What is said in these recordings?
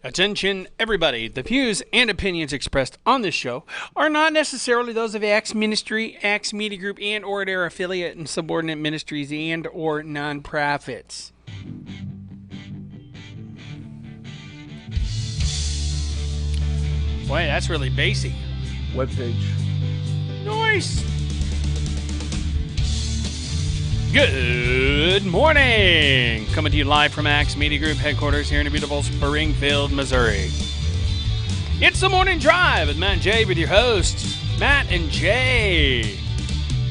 Attention, everybody. The views and opinions expressed on this show are not necessarily those of Acts Ministry, Acts Media Group, and or their affiliate and subordinate ministries and or nonprofits. Boy, that's really bassy. Webpage. Nice. Good morning. Coming to you live from Acts Media Group headquarters here in the beautiful Springfield, Missouri. It's the Morning Drive with Matt and Jay with your hosts, Matt and Jay.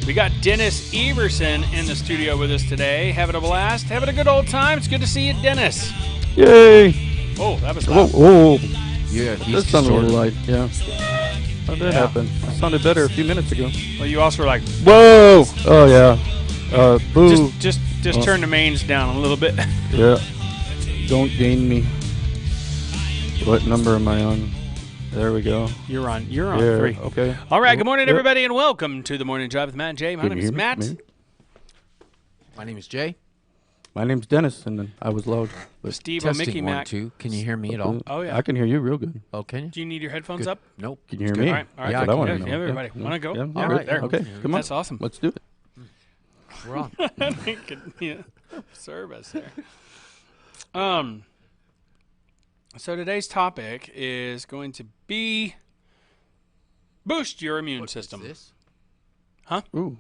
We got Dennis Everson in the studio with us today. Having a blast, having a good old time. It's good to see you, Dennis. Yay! Oh, that was loud. Whoa. Yeah, That sounded a little light, yeah. How did that happen? It sounded better a few minutes ago. Well, you also were like, Whoa! Oh, yeah. Boo. just turn the mains down a little bit. Yeah. Don't gain me. What number am I on? There we go. You're on Yeah, 3. okay. All right, good morning, Yep. everybody, and welcome to the Morning Drive with Matt and Jay. My Can name you is hear me? Matt. Me? My name is Jay. My name's Dennis, and then I was loud. But Steve or Mickey Testing 1, Mac. 2. Can you hear me at all? Oh, yeah. I can hear you real good. Oh, can you? Do you need your headphones Good. up? Nope. Can you hear Good. me? All right, all right. Yeah, That's what I want Yeah, to know. everybody. Want to go? Yeah, All good. right, there. Okay, come on. That's awesome. Let's do it. We're on. Service there. So today's topic is going to be boost your immune system. This? Ooh.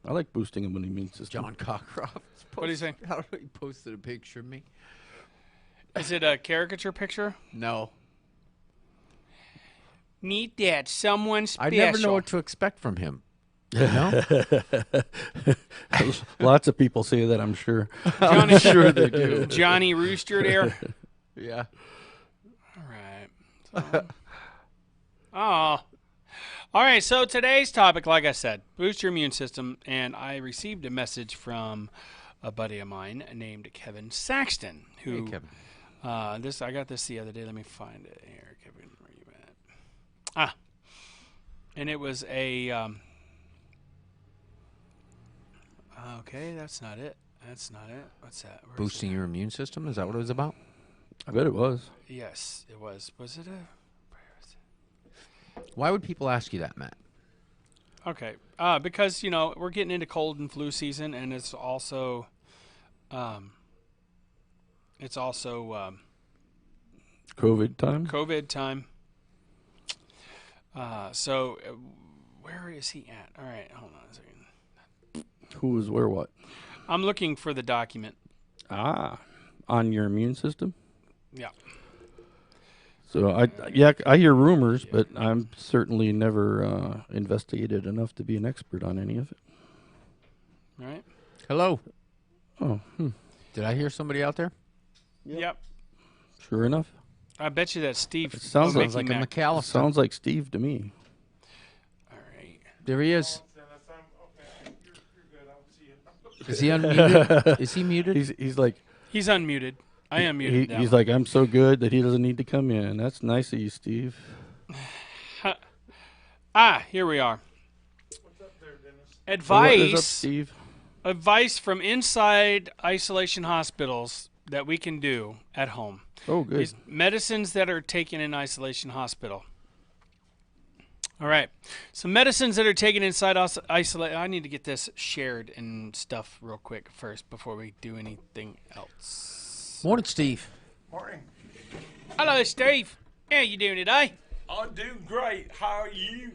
I like boosting an immune system. John Cockcroft. What do you say? How do he posted a picture of me? Is it a caricature picture? No. Meet that someone special. I never know what to expect from him. You know? Lots of people say that, I'm sure. Johnny, sure they do. Johnny Rooster there. Yeah. All right. All right, so today's topic, like I said, boost your immune system, and I received a message from a buddy of mine named Kevin Saxton, who Hey, Kevin. I got this the other day. Let me find it here, Kevin. Where you at? And it was a okay, that's not it. That's not it. What's that? Where is Boosting your immune system? Is that what it was about? I bet it was. it? Yes, it was. Was it a? Why would people ask you that, Matt? Okay, because we're getting into cold and flu season, and it's also, COVID time? COVID time. So where is he at? All right, hold on a second. Who was where what? I'm looking for the document. On your immune system? Yeah. So I hear rumors, but I'm certainly never investigated enough to be an expert on any of it. All right. Hello. Oh, Did I hear somebody out there? Yep. sure enough. I bet you that Steve. It sounds Mickey Sounds like a Mac. McAllister. Sounds like Steve to me. All right. There he is. Is he unmuted? Is he muted? He's like He's unmuted. I unmuted him. he's like, I'm so good that he doesn't need to come in. That's nice of you, Steve. Here we are. What's up there, Dennis? What is up, Advice. Steve? Advice from inside isolation hospitals that we can do at home. Oh, good. These medicines that are taken in isolation hospital. All right. So medicines that are taken inside isolation. I need to get this shared and stuff real quick first before we do anything else. Morning, Steve. Morning. Hello, Steve. How you doing today? I'm doing great. How are you?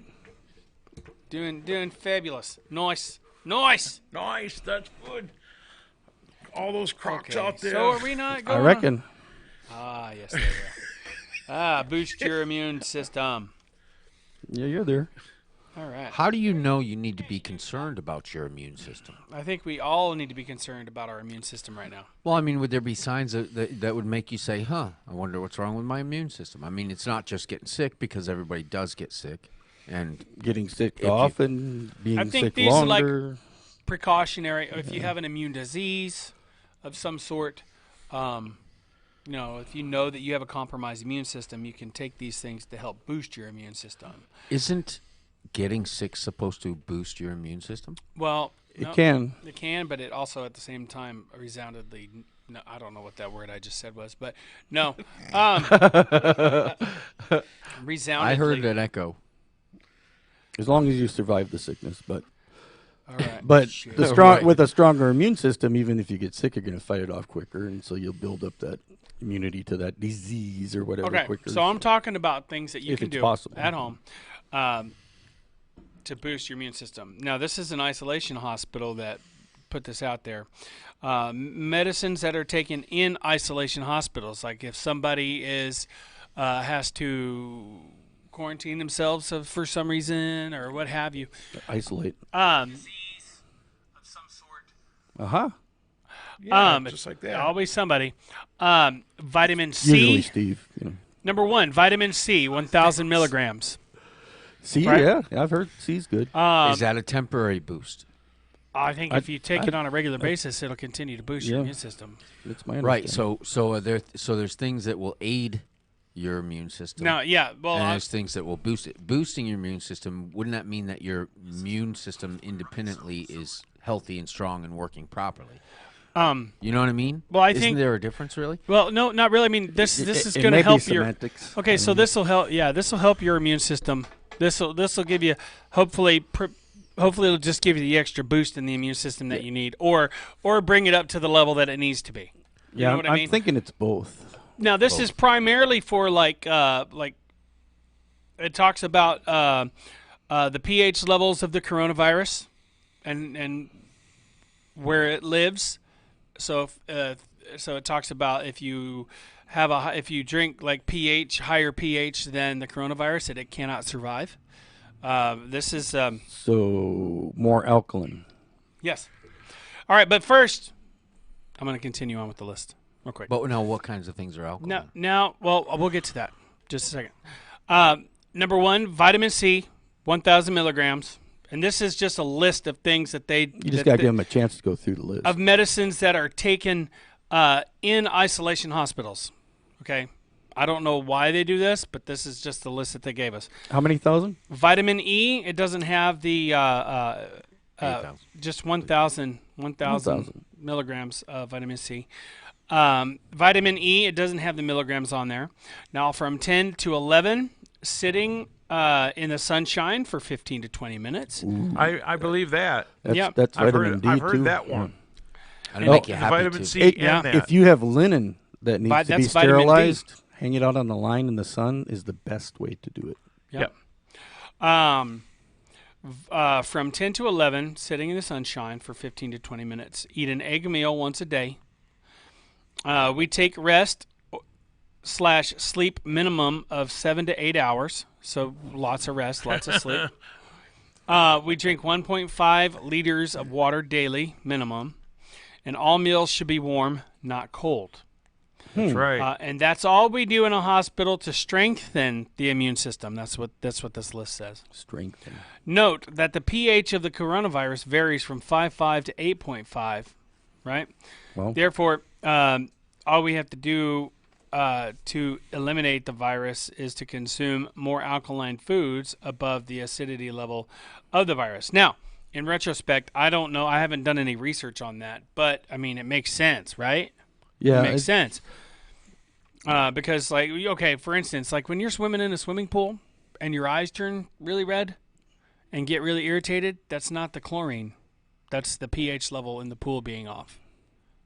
Doing fabulous. Nice. Nice. That's good. All those crocs out there. So are we not going? I reckon. Yes, they will. Boost your immune system. Yeah, you're there. All right. How do you know you need to be concerned about your immune system? I think we all need to be concerned about our immune system right now. Well, I mean, would there be signs that would make you say, I wonder what's wrong with my immune system? I mean, it's not just getting sick, because everybody does get sick. And Getting sick If you- often, I being think sick these are like- longer. Precautionary, if you have an immune disease of some sort, if you know that you have a compromised immune system, you can take these things to help boost your immune system. isn't getting sick supposed to boost your immune system? Well, It can. It can, but it also at the same time resoundedly No, I don't know what that word I just said was, but no. Resoundingly. I heard an echo. As long as you survive the sickness, but All right. but Shit. the strong with a stronger immune system, even if you get sick, you're going to fight it off quicker, and so you'll build up that immunity to that disease or whatever Okay, quicker. so I'm talking about things that you If can it's do possible. at home to boost your immune system. Now, this is an isolation hospital that put this out there. Medicines that are taken in isolation hospitals, like if somebody has to quarantine themselves for some reason or what have you. Isolate. Disease of some sort. Yeah, just like that. Always somebody. Vitamin C. Usually Steve. You know. Number 1, vitamin C, 1,000 milligrams. C, Right? yeah, I've heard C's good. Is that a temporary boost? I think if you take I- it on a regular basis, it'll continue to boost your Yeah. immune system. It's my Right. understanding. So there's things that will aid your immune system. Now, yeah, well, and there's things that will boost it. Boosting your immune system, wouldn't that mean that your immune system independently is healthy and strong and working properly? You know what I mean? Well, I Isn't think- there a difference, really? well, no, not really. I mean, this is It going may to be help your. semantics. Okay, so this will help. Yeah, this will help your immune system. This will give you hopefully it'll just give you the extra boost in the immune system that you need, or bring it up to the level that it needs to be. You Yeah, know what I I'm mean? thinking it's both. Now, this is primarily for like it talks about the pH levels of the coronavirus and where it lives. So so it talks about if you if you drink like higher pH than the coronavirus, that it cannot survive. This is So more alkaline. yes. All right, but first, I'm going to continue on with the list real quick. But now, what kinds of things are alkaline? Now, well, we'll get to that. Just a second. Number 1, vitamin C, 1,000 milligrams, and this is just a list of things that they. You just got to give them a chance to go through the list. of medicines that are taken in isolation hospitals. Okay, I don't know why they do this, but this is just the list that they gave us. How many thousand? Vitamin E, it doesn't have the 8,000. just 1,000 1,000. milligrams of vitamin C. Vitamin E, it doesn't have the milligrams on there. Now, from 10 to 11, sitting in the sunshine for 15 to 20 minutes. I believe that. That's, Yeah. that's I've vitamin heard, D I've too. heard that Yeah. one. That'll make you The happy vitamin too. C It- and that. If you have linen that needs to be that's vitamin D. sterilized, hang it out on the line in the sun is the best way to do it. Yep. From 10 to 11, sitting in the sunshine for 15 to 20 minutes. Eat an egg meal once a day. We take rest/sleep minimum of 7 to 8 hours. So lots of rest, lots of sleep. We drink 1.5 liters of water daily minimum. And all meals should be warm, not cold. That's right. And that's all we do in a hospital to strengthen the immune system. That's what this list says. Strengthen. Note that the pH of the coronavirus varies from 5.5 to 8.5, right? Well, Therefore, all we have to do to eliminate the virus is to consume more alkaline foods above the acidity level of the virus. Now, in retrospect, I don't know. I haven't done any research on that, but I mean, it makes sense, right? yeah, It makes sense. Because, like, okay, for instance, like when you're swimming in a swimming pool and your eyes turn really red and get really irritated, that's not the chlorine. That's the pH level in the pool being off.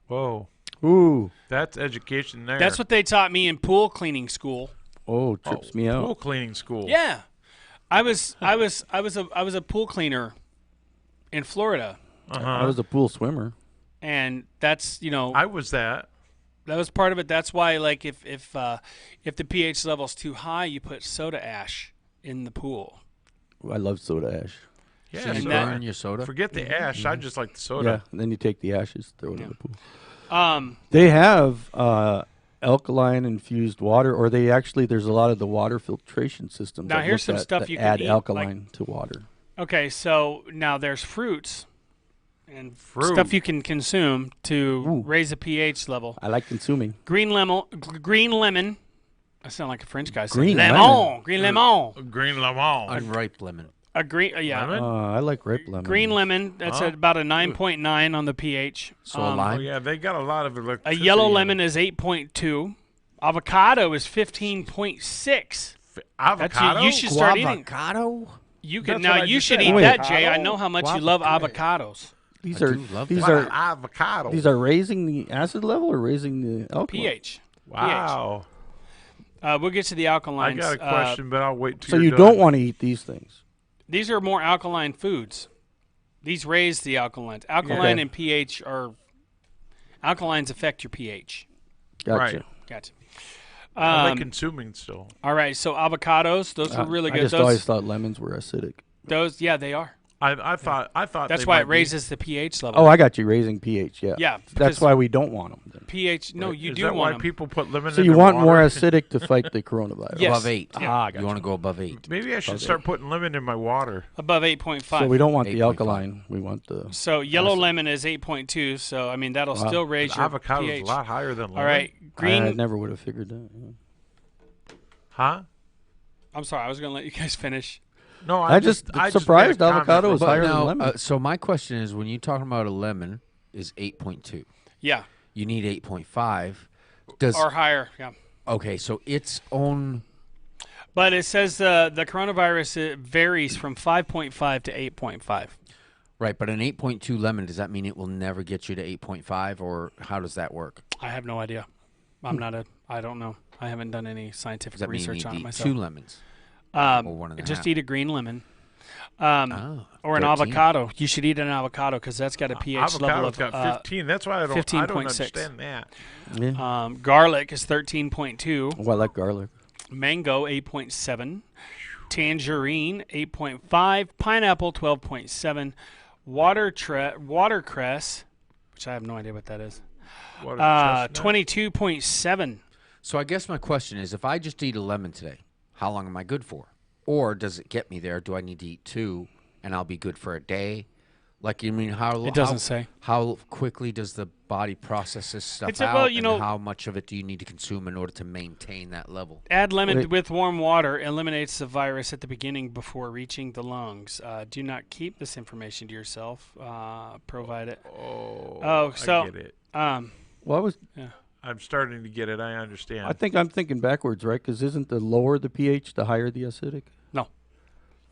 Whoa. Ooh, That's education there. That's what they taught me in pool cleaning school. oh, trips me out. Pool cleaning school. Yeah, I was a pool cleaner in Florida, I was a pool swimmer. and that's I was that. that was part of it. That's why, like, if the pH level's too high, you put soda ash in the pool. I love soda ash. Yeah. So you so burn your soda? forget the ash. I just like the Yeah, soda. and then you take the ashes, throw it in the pool. Um, They have alkaline infused water, or there's a lot of the water filtration systems. Now, that here's look some at stuff that you can add eat, alkaline to water. okay, so now there's fruits and Fruit. stuff you can consume to Ooh. raise the pH level. I like consuming. Green lemon. I sound like a French guy. saying Green lemon. lemon. Green lemon. Green lemon. Unripe lemon. A green, yeah. Lemon? I like ripe lemon. Green lemon, that's at about a 9.9 on the pH. So a Oh lime? yeah, they got a lot of A electricity. yellow in lemon them. is 8.2. Avocado is 15.6. Avocado. You should start eating. Avocado? You can That's now. what I You just should said. eat Wait. that, Jay. I know how much you love Guava. avocados. These I are do love these that. are avocado. these are raising the acid level or raising the alkaline? pH. Wow. We'll get to the I alkalines. got a question, but I'll wait till So you're you done. don't want to eat these things. These are more alkaline foods. These raise the alkalines. Alkaline Okay. and pH are. Alkalines affect your pH. Gotcha. Right. Gotcha. Are they consuming still? All right, so avocados, those are really I good. just Those, always thought lemons were acidic. yeah, they are. I thought That's they why might it raises the pH level. Oh, I got you. Raising pH. Yeah. Yeah, That's because- why we don't want them. Then. pH. No, you Is do that why want them. people put lemon So in you their want more water? acidic to fight the coronavirus. Yes. Above 8. Ah, You gotcha. want to go above 8. Maybe I should Okay. start putting lemon in my water. above 8.5. So we don't want the 8.5. alkaline. We want the. So yellow lemon is 8.2. So I mean that'll Wow. still raise your Avocado is pH. a lot higher than lemon. All right, I green. never would have figured that. Yeah. Huh? I'm sorry, I was going to let you guys finish. No, I just surprised made a avocado comment. was higher than now, lemon. so my question is, when you're talking about a lemon is 8.2, Yeah, you need 8.5. Does or higher. Yeah. okay? So its own. But it says the coronavirus varies from 5.5 to 8.5. Right, but an 8.2 lemon, does that mean it will never get you to 8.5, or how does that work? I have no idea. I don't know. I haven't done any scientific Does that mean you research need on to it eat myself. 2 lemons? Or 1.5? Just eat a green lemon. Oh, Or an 13. avocado. You should eat an avocado because that's got a pH level Avocado's of got 15. That's why I don't 15.6. understand that. Yeah. garlic is 13.2. Oh, I like garlic. Mango 8.7. Tangerine 8.5. Pineapple 12.7. Watercress, which I have no idea what that is. What a chestnut. 22.7. So I guess my question is, if I just eat a lemon today, how long am I good for? Or does it get me there? Do I need to eat 2 and I'll be good for a day? Like, you mean how? It doesn't say. How quickly does the body process this stuff It's a- out? well, you and know- how much of it do you need to consume in order to maintain that level? Add lemon Wait. with warm water eliminates the virus at the beginning before reaching the lungs. Do not keep this information to yourself. Provide it. Oh, so- I get it. Well, I'm starting to get it. I understand. I think I'm thinking backwards, right? Because isn't the lower the pH, the higher the acidic? No.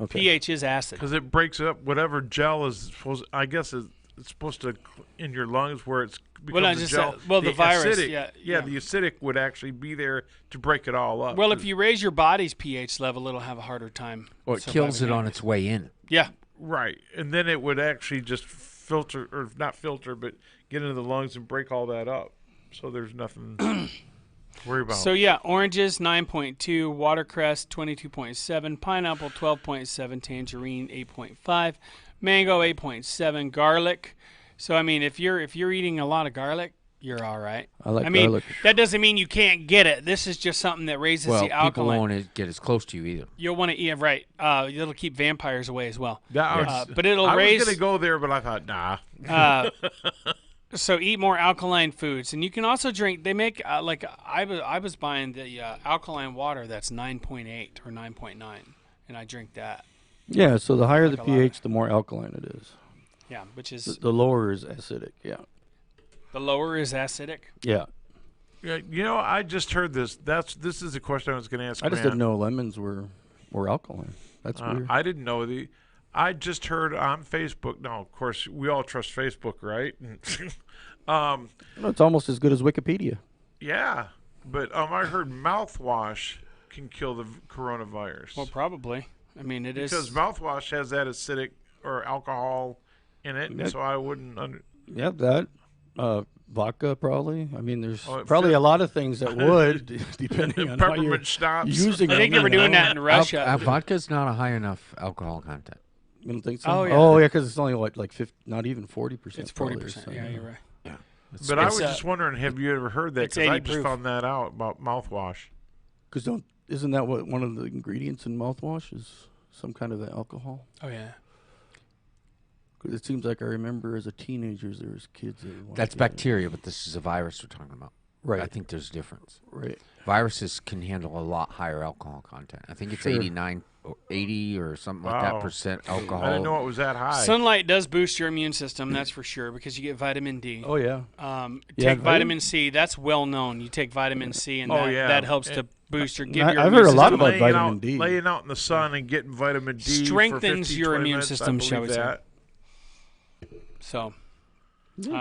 Okay. pH is acid. Because it breaks up whatever gel is supposed. I guess it's supposed to in your lungs where it's becomes I a just gel. said- well, the virus, acidic, yeah. the acidic would actually be there to break it all up. Well, if you raise your body's pH level, it'll have a harder time. Or it kills it surviving on its way in. Yeah. right, and then it would actually just filter or not filter, but get into the lungs and break all that up. So there's nothing to worry about. So yeah, oranges 9.2, watercress 22.7, pineapple 12.7, tangerine 8.5, mango 8.7, garlic. So I mean, if you're eating a lot of garlic, you're all right. I like mean, garlic. that doesn't mean you can't get it. This is just something that raises Well, the people alkaline. won't get as close to you either. You'll want to eat right. It'll keep vampires away as well. But it'll I raise. was gonna go there, but I thought, nah. So eat more alkaline foods, and you can also drink. They make like I was buying the alkaline water that's 9.8 or 9.9, and I drink that. Yeah, so the higher Like the a lot. pH, the more alkaline it is. Yeah, which is The lower is acidic. Yeah. the lower is acidic. Yeah. Yeah, you know, I just heard this. This is a question I was going to ask. I just Grant. didn't know lemons were alkaline. That's weird. I didn't know I just heard on Facebook. Now, of course, we all trust Facebook, right? No, it's almost as good as Wikipedia. Yeah, but I heard mouthwash can kill the coronavirus. Well, probably. I mean, it is because mouthwash has that acidic or alcohol in it, Yeah. so I wouldn't. Yeah, that. Vodka, probably. I mean, there's Oh, it probably fit- a lot of things that would, depending on how you're Peppermint schnapps. using I think them, they were you doing know. that in Russia. Vodka's not a high enough alcohol content. You don't think so? Oh, yeah. Oh, yeah, because it's only like 50, not even 40%. it's probably, 40%. so, Yeah, you're right. But I It's, was just wondering, have you ever heard that? it's Because I 80 just proof. found that out about mouthwash. Because isn't that what one of the ingredients in mouthwash is? Some kind of alcohol? Oh yeah. 'Cause it seems like I remember as a teenager there was kids that would That's want to- bacteria, but this is a virus we're talking about. Right. I think there's a difference. Right. Viruses can handle a lot higher alcohol content. I think it's 89 or 80 or something like that Wow. percent alcohol. I didn't know it was that high. Sunlight does boost your immune system, that's for sure, because you get vitamin D. Oh yeah. Take Yeah, vitamin C. That's well known. You take vitamin C, and that helps to boost your. Give your I've immune heard a lot system- about laying vitamin out, D. Laying out in the sun and getting vitamin D Strengthens for 50, your 20 immune minutes, system, I shall believe we say. that. So, But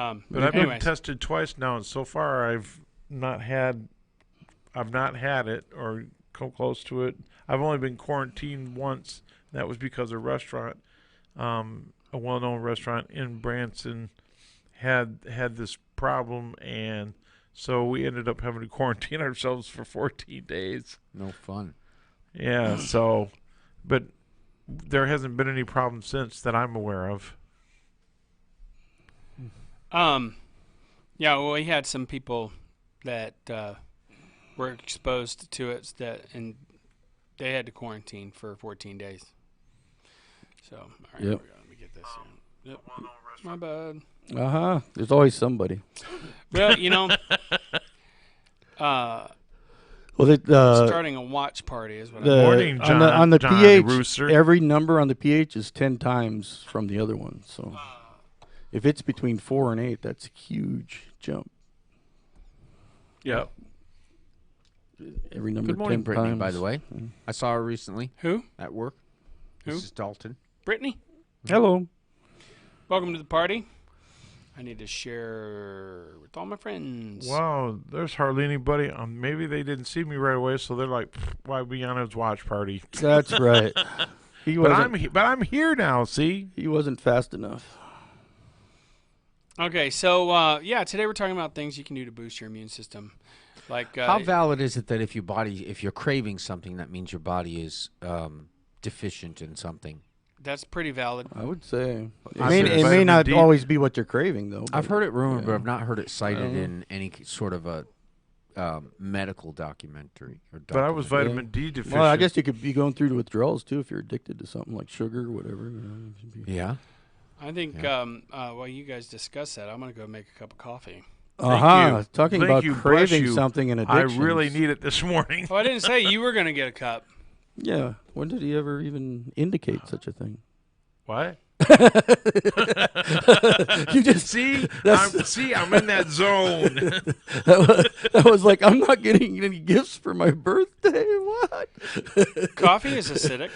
I've been anyways. tested twice now, and so far I've not had it or come close to it. I've only been quarantined once. That was because a restaurant, a well-known restaurant in Branson, had this problem, and so we ended up having to quarantine ourselves for 14 days. No fun. Yeah. So, but there hasn't been any problem since that I'm aware of. Yeah. Well, we had some people that were exposed to it and they had to quarantine for 14 days. So, all right, Yep. let me get this here. Yep. My bad. There's always somebody. Well, Well, starting a watch party is what I'm Morning, on the Johnny pH, Rooster. every number on the pH is 10 times from the other one. So if it's between 4 and 8, that's a huge jump. Yep. Every number Good morning, 10 Brittany, times. by the way. I saw her recently Who? at work. Who? Mrs. Dalton. Brittany. Hello. Welcome to the party. I need to share with all my friends. Wow, there's hardly anybody. Maybe they didn't see me right away, so they're like, "Why be on his watch party?" That's right. He But wasn't. I'm here now. See, He wasn't fast enough. Okay, so today we're talking about things you can do to boost your immune system. Like How valid is it that if you're craving something, that means your body is deficient in something? that's pretty valid. I would say I it said may vitamin not D. always be what you're craving though. I've but- heard it rumored, but yeah. I've not heard it cited in any sort of a medical documentary. but I was vitamin D deficient. Well, I guess you could be going through the withdrawals too if you're addicted to something like sugar or whatever. You should be- Yeah. I think while you guys discuss that, I'm gonna go make a cup of coffee. you. Talking Thank about you, bless craving you. something and I addiction. really need it this morning. Oh, I didn't say you were gonna get a cup. Yeah. When did he ever even indicate such a thing? What? You just See, That's- I'm in that zone. that was like, I'm not getting any gifts for my birthday. What? Coffee is acidic.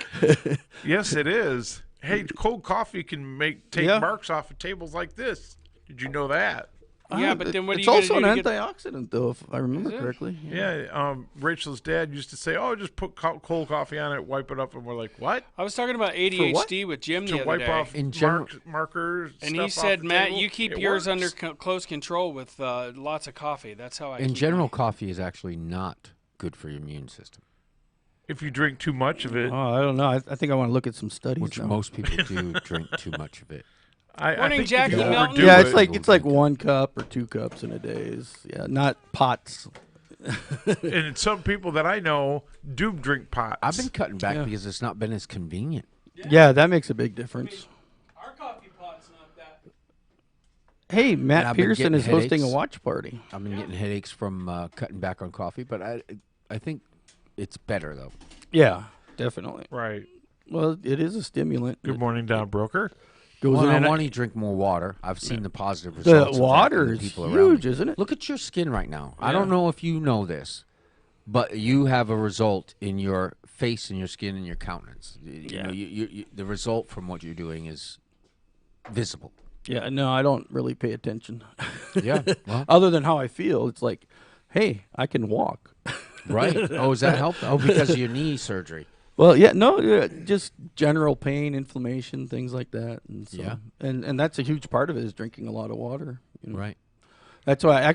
Yes, it is. Hey, cold coffee can take Yeah. marks off of tables like this. Did you know that? Yeah, but then what are it's you gonna also do an to get- antioxidant, though, if I remember Is it? correctly. Yeah. Rachel's dad used to say, "Oh, just put cold coffee on it, wipe it up," and we're like, "What?" I was talking about ADHD with Jim the To other wipe day, off In general- markers. and stuff he said, off the "Matt, table. you keep It yours works." under close control with lots of coffee. That's how I." In keep general, mine." coffee is actually not good for your immune system, If you drink too much of it, Oh, I don't know. I think I want to look at some studies. which now. most people do drink too much of it. I Morning, think Jackie if you Melton. overdo Yeah, it, it's like 1 cup or 2 cups in a day. Not pots. and some people that I know do drink pots. I've been cutting back Yeah. because it's not been as convenient. Yeah, that makes a big difference. Our coffee pot's not that. Hey, And Matt I've been Pearson getting is hosting a headaches. watch party. I've been getting headaches from cutting back on coffee, but I think it's better though. Yeah, definitely. right. Well, it is a stimulant. Good morning, Don Broker. Goes Well, in I and want you to drink more water. I've seen the positive the results. of that water in the is people around huge, me. isn't it? Look at your skin right now. I Yeah. don't know if you know this, but you have a result in your face and your skin and your countenance. You know, you, the result from what you're doing is visible. Yeah, no, I don't really pay attention. Yeah. Well, Other than how I feel, it's like, hey, I can walk. right. Oh, does that help? Oh, because of your knee surgery. Well, yeah, no, just general pain, inflammation, things like that. And so, Yeah. and that's a huge part of it is drinking a lot of water. You know. Right. That's why I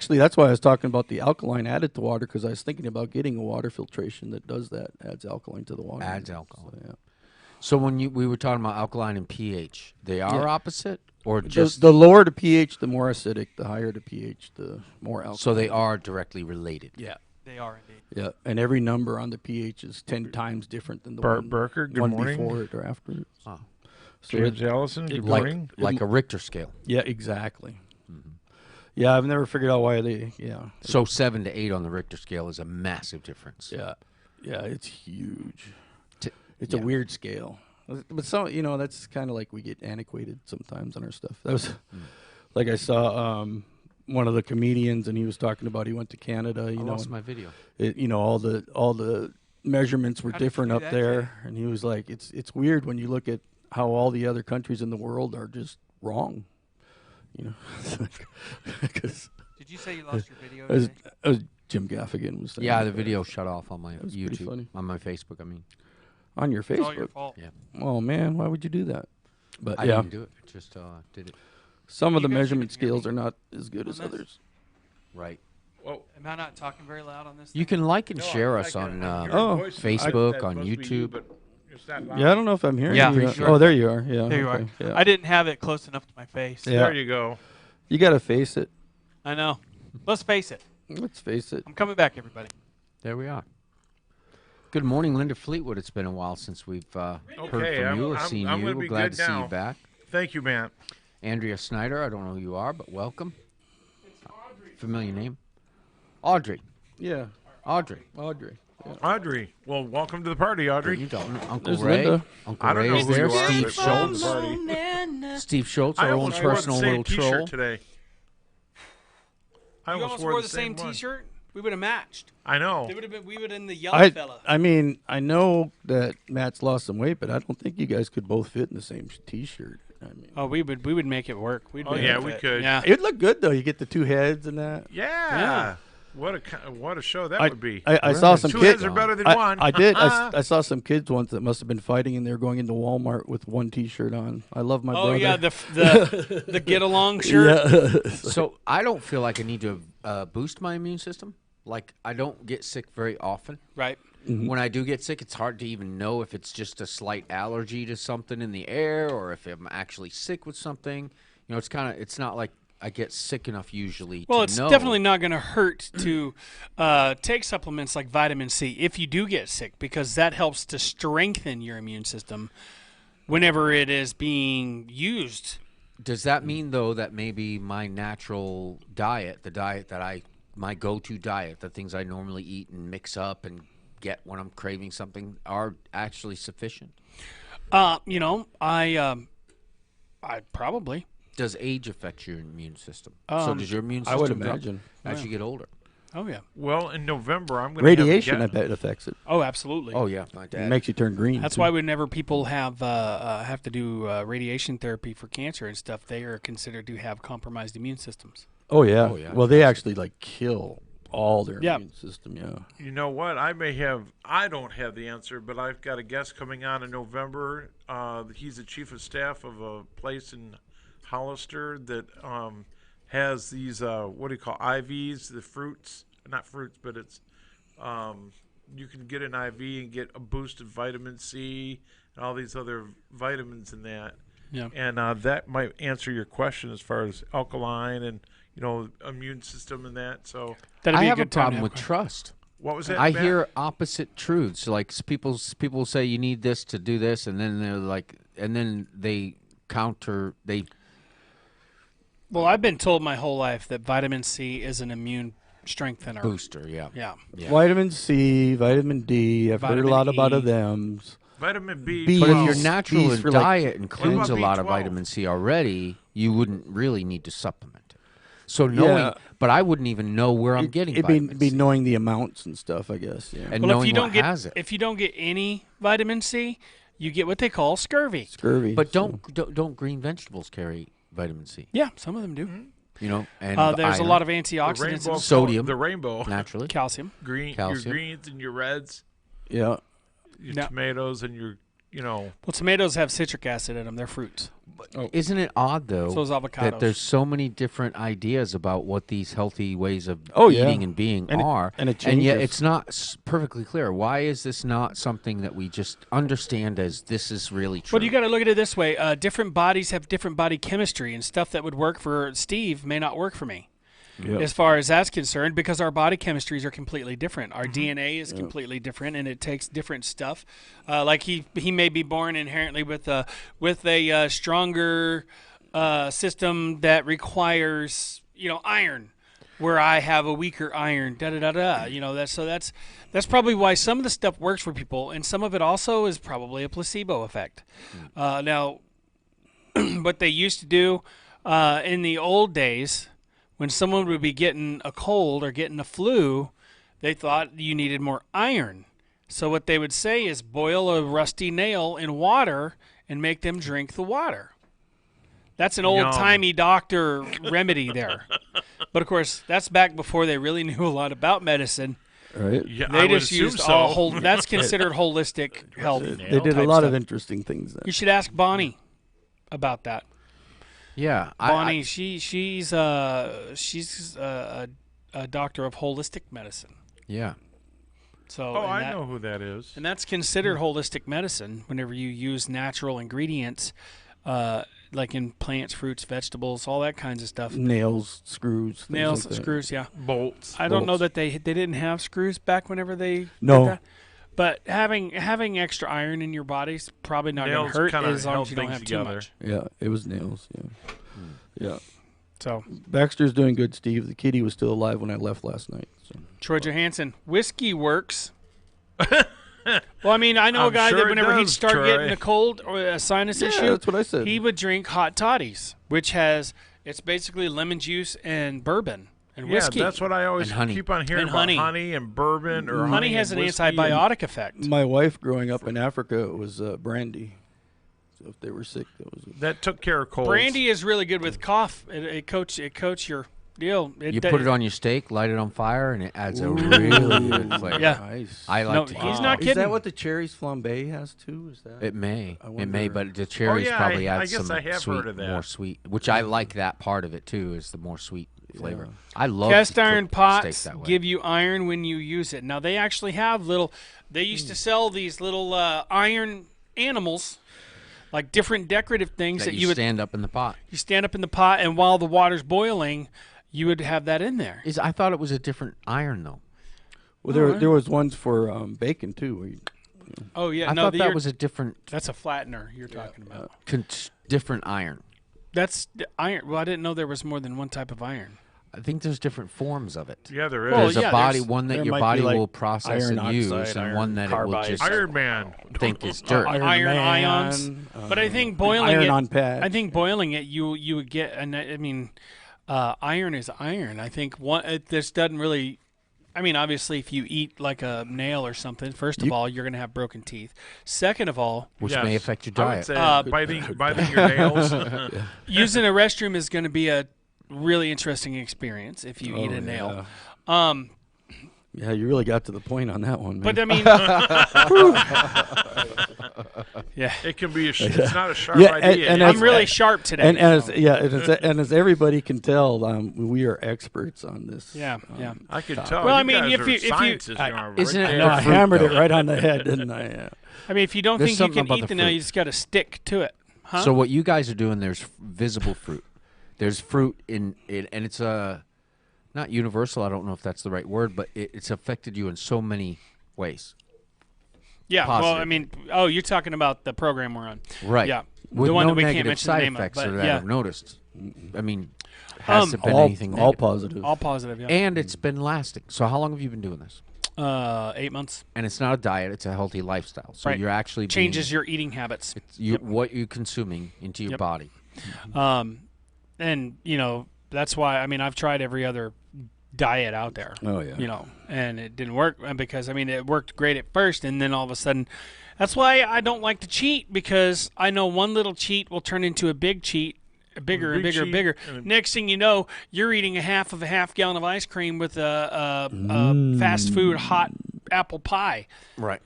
was talking about the alkaline added to water because I was thinking about getting a water filtration that does that, adds alkaline to the water. Adds alcohol. So, yeah. So when we were talking about alkaline and pH, they are Yeah. opposite, or just The lower the pH, the more acidic. The higher the pH, the more alkaline. so they are directly related. Yeah. They are indeed. Yeah, and every number on the pH is 10 times different than the Bart one, Burker, good one morning. before it or after it. Oh. So George Allison, good Like morning. like a Richter scale. yeah, exactly. Yeah, I've never figured out why they. Yeah, So 7 to 8 on the Richter scale is a massive difference. yeah, it's huge. T- It's yeah. a weird scale, but so that's kind of like we get antiquated sometimes on our stuff. That was like I saw one of the comedians, and he was talking about he went to Canada. I lost my video. All the measurements were How did you different do up that, there, and he was like, it's weird when you look at how all the other countries in the world are just wrong. Because Did you say you lost your video as, today? as Jim Gaffigan was saying. Yeah, the video shut off on my was pretty YouTube, funny. on my Facebook. I mean, on your It's all your Facebook. fault. yeah, Oh man, why would you do that? But I yeah, didn't do it. I just did it some of You the guys measurement can hear me scales are not as good as on this? others. right. Well, Am I not talking very loud on this? You thing? can like and no, share I us can- on I'm hearing Oh, voices. Facebook, That on must be you, YouTube. but it's not loud. Yeah, I don't know if I'm hearing Yeah, you. pretty sure. Oh, there you are. Yeah, There you okay, are. Yeah. I didn't have it close enough to my face. Yeah. There you go. You got to face it. I know. Let's face it. Let's face it. I'm coming back, everybody. There we are. Good morning, Linda Fleetwood. It's been a while since we've heard Okay, from you or I'm seen gonna you. be We're glad good to see now. you back. Thank you, man. Andrea Snyder, I don't know who you are, but welcome. Familiar name. Audrey. Yeah, Audrey. Audrey. Yeah. Audrey. Well, welcome to the party, Audrey. You don't. Uncle There's Ray. Linda. Uncle I don't know Ray's who there. you are, Steve but welcome to Schultz. the party. Steve Schultz, I our own almost wore the personal same little T-shirt troll. today. I You almost wore the same one. T-shirt. We would have matched. I know. They would have been. We would have been the young fella. I mean, I know that Matt's lost some weight, but I don't think you guys could both fit in the same T-shirt. I mean, Oh, we would make it work. We'd Oh, make yeah, it we fit. could. Yeah. it'd look good though. You get the two heads and that. Yeah. What a show that would be. I saw some Two kids. heads are better than I, one. I did. I saw some kids once that must have been fighting, and they were going into Walmart with one T-shirt on. I love my Oh brother. yeah, the get along shirt. Yeah. So I don't feel like I need to boost my immune system. Like I don't get sick very often. Right. When I do get sick, it's hard to even know if it's just a slight allergy to something in the air or if I'm actually sick with something. You know, it's not like I get sick enough usually. Well, to it's know. definitely not going to hurt to take supplements like vitamin C if you do get sick, because that helps to strengthen your immune system whenever it is being used. Does that mean though that maybe my natural diet, the diet that my go-to diet, the things I normally eat and mix up and get when I'm craving something, are actually sufficient? I probably. Does age affect your immune system? So does your immune I system would drop imagine. as you get older? Oh yeah. Well, in November, I'm going to Radiation, I bet, affects it. Oh, absolutely. Oh yeah, my It dad. makes you turn green. That's too. why whenever people have to do radiation therapy for cancer and stuff, they are considered to have compromised immune systems. Oh yeah. Oh, yeah. Well, they actually like kill all their Yeah. immune system. Yeah. You know what? I don't have the answer, but I've got a guest coming on in November. He's the chief of staff of a place in Hollister that has these, what do you call, IVs, the fruits, not fruits, but it's, you can get an IV and get a boost of vitamin C and all these other vitamins in that. Yeah. And that might answer your question as far as alkaline and, immune system and that. So That'd be I a have a good time to problem have with trust. what was that? I Matt? hear opposite truths. Like people say you need this to do this, and then they're like, and then they counter. Well, I've been told my whole life that vitamin C is an immune strengthener. Booster, yeah. Yeah. Yeah. Vitamin C, vitamin D. I've heard Vitamin a lot about E. them. Vitamin B. B- But if 12. your natural B's for, like, diet includes a about lot of B12? vitamin C already, you wouldn't really need to supplement it. So knowing, Yeah. but I wouldn't even know where I'm getting It'd vitamin be C. knowing the amounts and stuff, I guess. Yeah. And Well, knowing if you what don't get has it. if you don't get any vitamin C, you get what they call scurvy. Scurvy. But so- don't green vegetables carry vitamin C? Yeah, some of them do. You know, and There's a iron, lot of The antioxidants rainbow, and Sodium. the rainbow, naturally. calcium. green, Calcium. your greens and your reds, Yeah. your No. tomatoes and your, Well, tomatoes have citric acid in them. They're fruits. Isn't it odd though So is avocados. that there's so many different ideas about what these healthy ways of Oh, yeah. eating and being And it- are, and it yet changes. it's not perfectly clear. Why is this not something that we just understand as this is really true? Well, you got to look at it this way. Different bodies have different body chemistry, and stuff that would work for Steve may not work for me. Yeah. As far as that's concerned, because our body chemistries are completely different. Our DNA is completely different, and it takes different stuff. Like he may be born inherently with a stronger system that requires iron, where I have a weaker iron. Da da da da. That's probably why some of the stuff works for people, and some of it also is probably a placebo effect. Now, what they used to do in the old days, when someone would be getting a cold or getting a flu, they thought you needed more iron. So what they would say is boil a rusty nail in water and make them drink the water. That's an old-timey doctor remedy there. But, of course, that's back before they really knew a lot about medicine. Right. Yeah, They I would just assume used so. all that's considered holistic health. They did a type lot of stuff. interesting things then. You should ask Bonnie about that. Yeah, Bonnie, she's a doctor of holistic medicine. yeah. So Oh, and I that- know who that is. And that's considered holistic medicine whenever you use natural ingredients, like in plants, fruits, vegetables, all that kinds of stuff. Nails, screws, things Nails, like that. screws, yeah. Bolts. I don't know Bolts. that they didn't have screws back whenever they No. did that. But having extra iron in your body's probably not going Nails to hurt kinda as long held as you don't things have too together. much. Yeah, it was nails. Yeah, yeah. So Baxter's doing good, Steve. The kitty was still alive when I left last night. So. Troy Johansson, whiskey works. Well, I mean, I know a I'm guy sure that it whenever he'd does, start Troy. getting a cold or a sinus Yeah, issue, that's what I said. he would drink hot toddies, which it's basically lemon juice and bourbon and Yeah, whiskey. that's what I always And honey. keep on hearing And about honey. honey and bourbon or Honey has and an whiskey and- antibiotic effect. My wife, growing up in Africa, it was brandy. So if they were sick, that was it. That took care of colds. Brandy is really good with cough. It coats your deal. You put it on your steak, light it on fire, and it adds a really good flavor. Yeah. Nice. I like No, to he's eat not it. Is kidding. that what the cherries flambe has too? Is that? It may, I it may, wonder- but the cherries yeah, probably I add guess some I have sweet, heard of that. more sweet, which I like that part of it too. Is the more sweet flavor. I love Cast to iron cook pots steak that way. give you iron when you use it. Now they actually have they used to sell these little iron animals, like different decorative things that that you would stand up in the pot. you stand up in the pot, and while the water's boiling, you would have that in there. I thought it was a different iron though. Well, there was ones for bacon too. Where you, Oh yeah, I no, thought that was a different, that's a flattener you're talking about. different iron. That's the iron. Well, I didn't know there was more than one type of iron. I think there's different forms of it. Yeah, there is. Well, There's yeah, a body, there's- one that there your might be body like will process iron and use, oxide, and one that it will carbide. just Iron Man. think is dirt. Iron ions. But I think boiling iron it. on pad. I think boiling it, you would get. And I mean, iron is iron. I think this doesn't really. I mean, obviously, if you eat like a nail or something, first of all, you're going to have broken teeth. Second of all, which Yes. may affect your I would diet. say biting your nails. using a restroom is going to be a really interesting experience if you eat a nail. Yeah, you really got to the point on that one, man. But I mean, yeah, It can be. It's not a sharp Yeah, idea. and I'm as- really sharp today. and as so. and as everybody can tell, we are experts on this. Yeah, yeah. I can tell. Well, I you mean, guys if are you- scientists, isn't it right No, Yeah, I fruit, hammered it though. right on the head, didn't I? Yeah. I mean, if you don't There's think you something can about eat the the nail, fruit. you just got to stick to it. Huh? So what you guys are doing, there's visible fruit. There's fruit in it, and it's not universal. I don't know if that's the right word, but it's affected you in so many ways. yeah. Well, positive. I mean, you're talking about the program we're on, Right. Yeah, With the one no that we can't negative mention the side name of, effects but that yeah. I've noticed. I mean, has it been all anything all negative? positive. all positive. Yeah. And it's been lasting. So how long have you been doing this? 8 months And it's not a diet; it's a healthy lifestyle. So Right. you're actually changes being, your eating habits. what you're consuming into your Yep. body. And that's why. I mean, I've tried every other diet out there. Oh yeah. And it didn't work because I mean it worked great at first, and then all of a sudden, that's why I don't like to cheat, because I know one little cheat will turn into a big cheat, bigger and Big bigger and cheat bigger. and- Next thing you know, you're eating a half gallon of ice cream with a fast food hot apple pie. Right.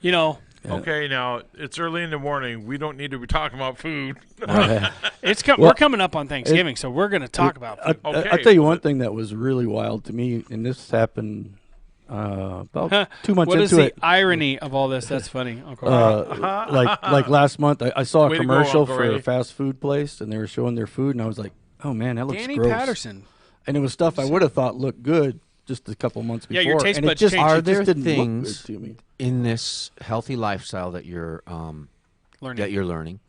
Okay, now it's early in the morning. We don't need to be talking about food. We're coming up on Thanksgiving, so we're going to talk about food. Okay. I'll tell you one thing that was really wild to me, and this happened about 2 months What is into the it. irony of all this? That's funny. Uncle Ray. Like last month, I saw a Way to go, commercial Uncle for a Ray. fast food place, and they were showing their food, and I was like, "Oh man, that looks Danny gross." Patterson. And it was stuff I would have thought looked good just a couple months before. Yeah, your taste and buds it just, change. it Are just there didn't things look good to me. in this healthy lifestyle that you're Learning. that you're learning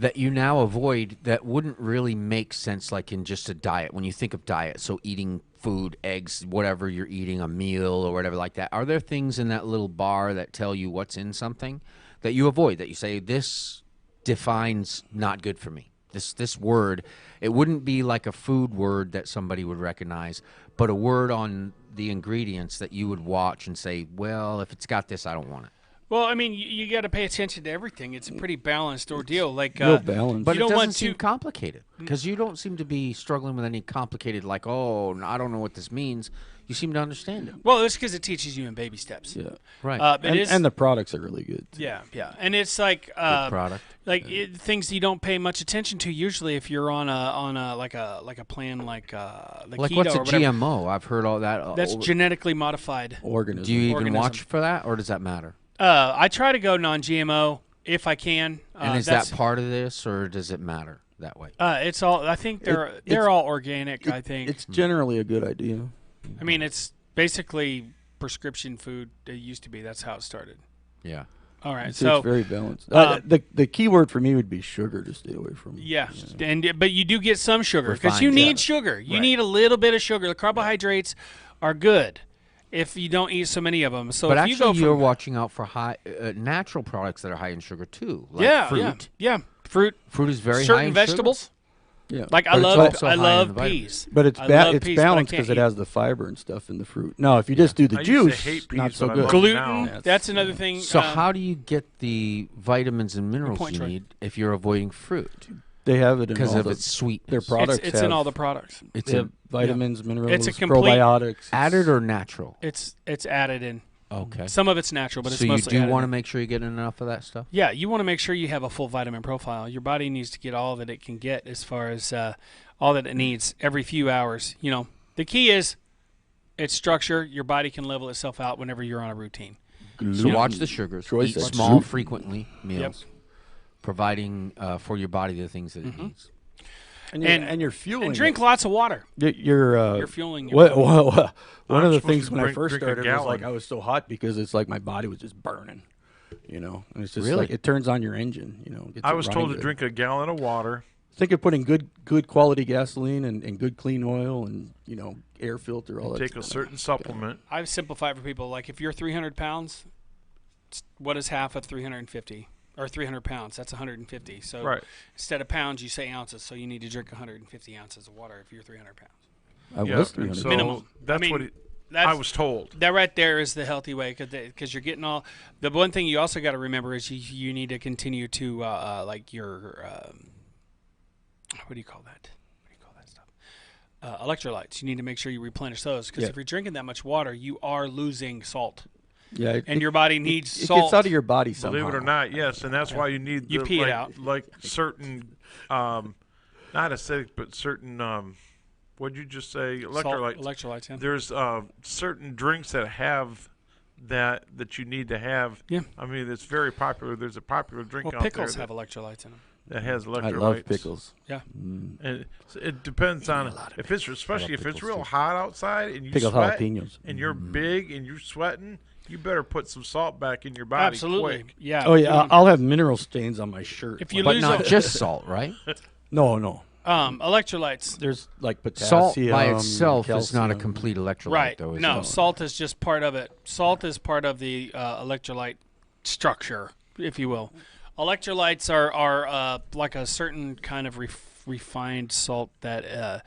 that you now avoid that wouldn't really make sense, like in just a diet? When you think of diet, so eating food, eggs, whatever you're eating, a meal or whatever like that, are there things in that little bar that tell you what's in something that you avoid, that you say, this defines not good for me? This word, it wouldn't be like a food word that somebody would recognize, but a word on the ingredients that you would watch and say, well, if it's got this, I don't want it. Well, I mean, you got to pay attention to everything. It's a pretty balanced ordeal. Like, Real balance. But You it don't doesn't want seem to- complicated, because you don't seem to be struggling with any complicated, like, oh, I don't know what this means. You seem to understand it. well, it's because it teaches you in baby steps. Yeah. Right. And the products are really good. Yeah, and it's like Good product. things you don't pay much attention to usually if you're on a like a plan like the Like, keto what's a or whatever. GMO? I've heard all that. That's genetically modified. Organism. Do you even organism. watch for that, or does that matter? I try to go non-GMO if I can. And is that part of this, or does it matter that way? It's all. I think they're all organic. I think. It's generally a good idea. I mean, it's basically prescription food. It used to be. That's how it started. Yeah. All right. It's So very balanced. um, The key word for me would be sugar to stay away from. yeah, but you do get some sugar because you Refined, need sugar. You Right. need a little bit of sugar. The carbohydrates are good if you don't eat so many of them. So But if you go actually, you're from watching out for high natural products that are high in sugar too, like yeah, fruit. yeah, fruit, Fruit is very high certain in vegetables. Yeah. Like But it's also I high in love the vitamins. peas. But it's I love it's peas, but I balanced can't because it eat- has the fiber and stuff in the fruit. Now, if you just do the I used to juice, hate peas, not so but I good. love Gluten. now. That's another thing. So how do you get the vitamins and minerals point, you Troy. need if you're avoiding fruit? They have it in Because all of the, its sweet. their products. it's in have- all the products. It's they have vitamins, minerals, It's a complete- probiotics. added or natural? It's added in. Okay. Some of it's natural, but it's So you mostly do added want to in. make sure you're getting enough of that stuff? Yeah, you want to make sure you have a full vitamin profile. Your body needs to get all that it can get as far as all that it needs every few hours. You know, the key is its structure. Your body can level itself out whenever you're on a routine. So watch the sugars. Troy Eat said small, gluten. frequently meals, providing for your body the things that it needs. And you're fueling. And drink it. lots of water. You're fueling your What, body. one I'm of the supposed things to when I drink- first drink a started was like gallon. I was so hot because it's like my body was just burning. You know, and it's just Really? like it turns on your engine. You know, gets I it was running told to good. drink a gallon of water. Think of putting good quality gasoline and good clean oil and air filter all that. Take a stuff. certain supplement. I've simplified for people. Like if you're 300 pounds, what is half of 350? Or 300 pounds? That's 150. So Right. instead of pounds, you say ounces. So you need to drink 150 ounces of water if you're 300 pounds. I Yeah, was and 300. so Minimum. That's I mean, what I That's, was told. that right there is the healthy way because you're getting all. The one thing you also got to remember is you need to continue to like your what do you call that? What do you call that stuff? Electrolytes. You need to make sure you replenish those because Yeah. if you're drinking that much water, you are losing salt, Yeah, and your body needs it salt. gets out of your body somehow. Believe it or not, yes, and that's why you need You the, pee it like, out. like certain, not acidic, but certain. What'd you just say? Electrolytes. Electrolytes. Yeah. There's certain drinks that have that you need to have. Yeah. I mean, it's very popular. There's a popular drink Well, out pickles there have electrolytes in them. that has electrolytes. I love pickles. Yeah. And it depends on if it's especially if it's pickles, real too. hot outside and you Pickled sweat jalapenos. and you're big and you're sweating. You better put some salt back in your body. Absolutely. Quick. Yeah. Oh yeah, I'll have mineral stains on my shirt. If you But lose not a- just salt, right? No. electrolytes. There's like potassium. Salt by itself is not a calcium. complete electrolyte, Right. though. Is No, it? salt is just part of it. Salt is part of the electrolyte structure, if you will. Electrolytes are like a certain kind of refined salt that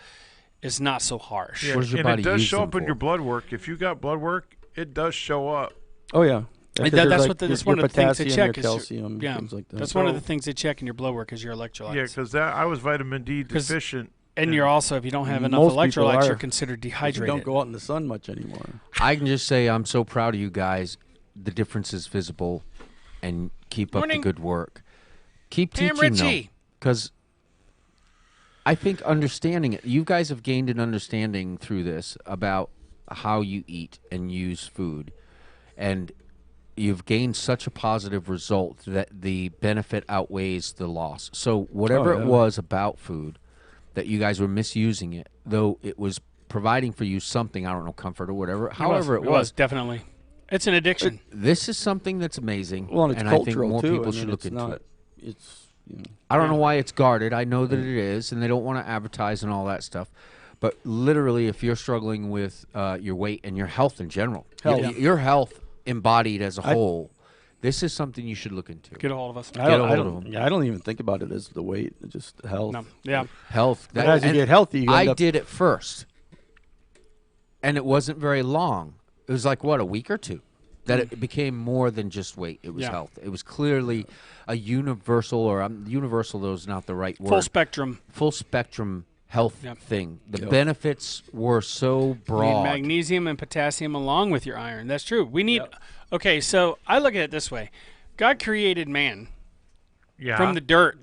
is not so harsh. Yeah, What does your and body it does use show them up in for? your blood work. If you got blood work, it does show up. Oh yeah. That's There's, what that's your one of the things they potassium, check. your is your- calcium, yeah, things like that. that's one of So- the things they check in your blood work is your electrolytes. Yeah, because I was vitamin D 'Cause- deficient. and you're also, if you don't have enough Most people electrolytes, are. you're considered You dehydrated. don't go out in the sun much anymore. I can just say I'm so proud of you guys. The difference is visible, and keep up Morning. the good work. Keep Pam teaching though, Ritchie. because I think understanding it. You guys have gained an understanding through this about how you eat and use food, and you've gained such a positive result that the benefit outweighs the loss. So whatever Oh, yeah. it was about food that you guys were misusing it, though it was providing for you something, I don't know, comfort or whatever, however it was, definitely. It's an addiction. this is something that's amazing. Well, and it's and cultural I think more too. people I mean, should look it's into not, it. It's You know. I don't know why it's guarded. I know that it is, and they don't want to advertise and all that stuff. But literally, if you're struggling with your weight and your health in general, your health embodied as a whole, this is something you should look into. Get a hold of us. I don't even think about it as the weight, it's just health. No. Yeah. Health. But as you get healthy, you end I up, did it first, and it wasn't very long. It was like, what, a week or two? That it became more than just weight. It was health. It was clearly a universal, or universal, though, is not the right word. Full spectrum health thing. The benefits were so broad. You need magnesium and potassium along with your iron. That's true. We need. Okay, so I look at it this way: God created man from the dirt.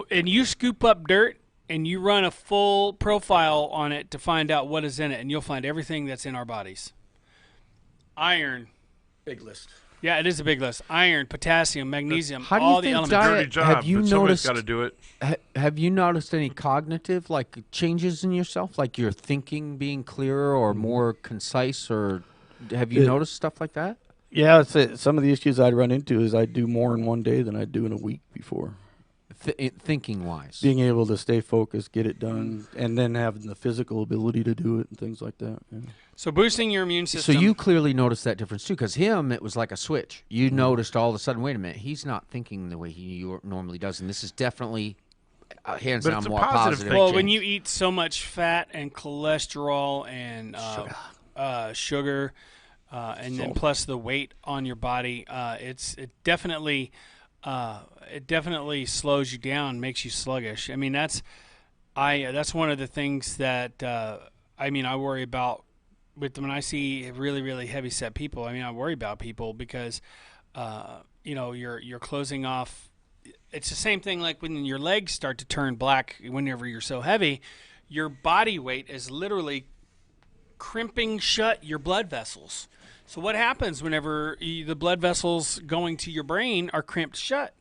And you scoop up dirt and you run a full profile on it to find out what is in it, and you'll find everything that's in our bodies. Iron. big list. Yeah, it is a big list. Iron, potassium, magnesium, How do you all the think elements. diet- Dirty job. have you but noticed- somebody's got to do it. Have you noticed any cognitive changes in yourself, like your thinking being clearer or more concise, or have you noticed stuff like that? Yeah, some of the issues I'd run into is I'd do more in one day than I'd do in a week before. Thinking wise, Being able to stay focused, get it done, and then having the physical ability to do it and things like that. Yeah. So boosting your immune so system. you clearly noticed that difference too, because it was like a switch. You noticed all of a sudden, wait a minute, he's not thinking the way he normally does, and this is definitely hands But down it's a more positive positive. thing. Well, when you eat so much fat and cholesterol and sugar, and then plus the weight on your body, it definitely slows you down, makes you sluggish. I mean, that's one of the things that I worry about when I see really, really heavy set people. I mean, I worry about people because you're closing off. It's the same thing like when your legs start to turn black whenever you're so heavy. Your body weight is literally crimping shut your blood vessels. So what happens whenever the blood vessels going to your brain are crimped shut?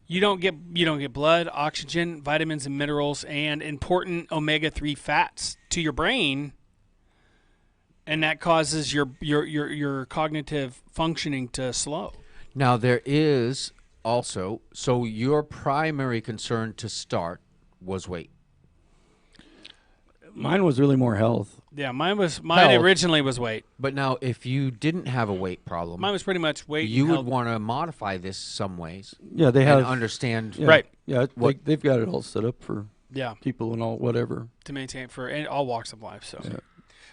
You don't get blood, oxygen, vitamins and minerals, and important omega-3 fats to your brain, and that causes your cognitive functioning to slow. Now there is also, so your primary concern to start was weight. Mine was really more health. Yeah, mine originally was weight. But now, if you didn't have a weight problem, Mine was pretty much weight. you and would health. want to modify this some ways. Yeah, they And have understand. yeah, Right. Yeah, What- they've got it all set up for Yeah, people and all whatever. to maintain for all walks of life. So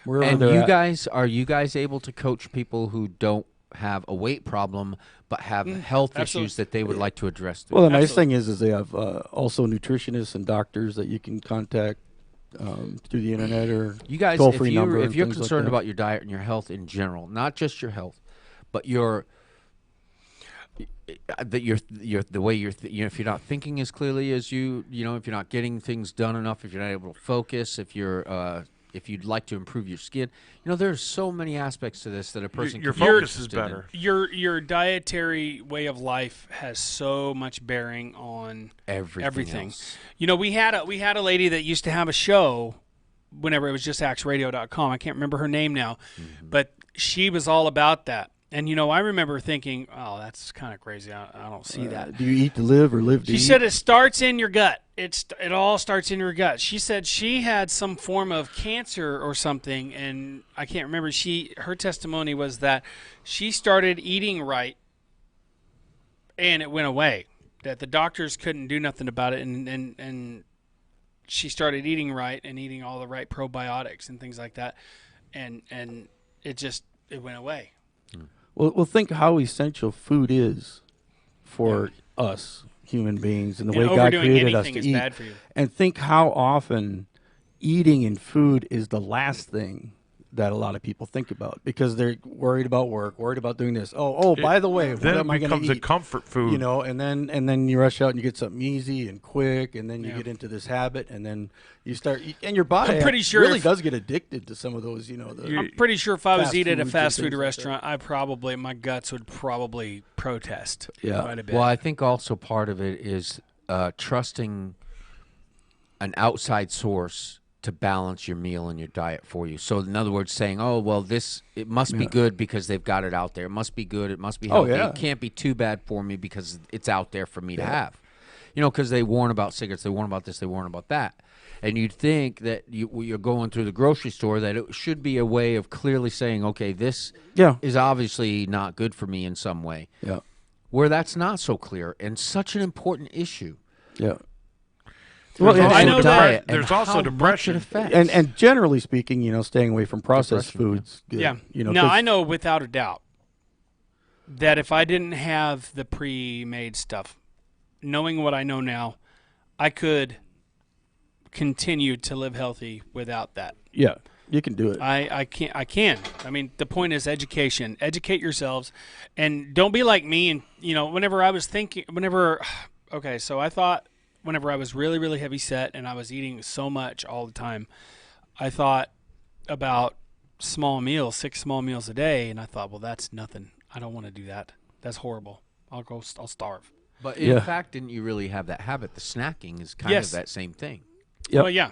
Wherever And they're you at. guys, are you guys able to coach people who don't have a weight problem but have health absolutely. issues that they would like to address? Well, the nice Absolutely. thing is they have also nutritionists and doctors that you can contact through the internet or You guys, toll-free number. if and you're things like concerned that. about your diet and your health in general, not just your health, but the way if you're not thinking as clearly as if you're not getting things done enough, if you're not able to focus, if you'd like to improve your skin, there's so many aspects to this that a person Your can be focus is interested in. better. your dietary way of life has so much bearing on Everything. everything. We had a lady that used to have a show whenever it was just axradio.com. I can't remember her name now, but she was all about that. And I remember thinking, oh, that's kind of crazy. I don't see that. Do you eat to live or live to She eat? said it starts in your gut. It all starts in your gut. She said she had some form of cancer or something, and I can't remember. Her testimony was that she started eating right, and it went away. That the doctors couldn't do nothing about it, and she started eating right and eating all the right probiotics and things like that, and it went away. Well, think how essential food is for us human beings and the way God overdoing created us anything to is eat. bad for you. And think how often eating and food is the last thing that a lot of people think about because they're worried about work, worried about doing this. By the way, what Then am I it going to becomes a eat? comfort food. And then you rush out and you get something easy and quick, and then you get into this habit, and then you start, and your body I'm pretty sure really if- does get addicted to some of those, I'm pretty sure if I was fast eating at a foods fast and food things like that. restaurant, my guts would probably protest quite a bit. Well, I think also part of it is trusting an outside source to balance your meal and your diet for you. So in other words, saying, oh, well, it must be good because they've got it out there. It must be good. It must be healthy. yeah. It can't be too bad for me because it's out there for me to have. You know, because they warn about cigarettes, they warn about this, they warn about that. And you'd think that you're going through the grocery store that it should be a way of clearly saying, okay, this is obviously not good for me in some way. Yeah. Where that's not so clear and such an important issue. Yeah. There's yeah, also I know that- diet and there's also how much depression. it affects. And generally speaking, staying away from processed Depression, foods. Good, Yeah. You Now, 'cause- I know without a doubt that if I didn't have the pre-made stuff, knowing what I know now, I could continue to live healthy without that. Yeah, you can do it. I can. I mean, the point is education. Educate yourselves, and don't be like me. And okay, so I thought whenever I was really, really heavy set and I was eating so much all the time, I thought about small meals, 6 small meals a day, and I thought, well, that's nothing. I don't want to do that. That's horrible. I'll starve. But in fact, didn't you really have that habit? The snacking is kind Yes. of that same thing. Yep. Well, yeah.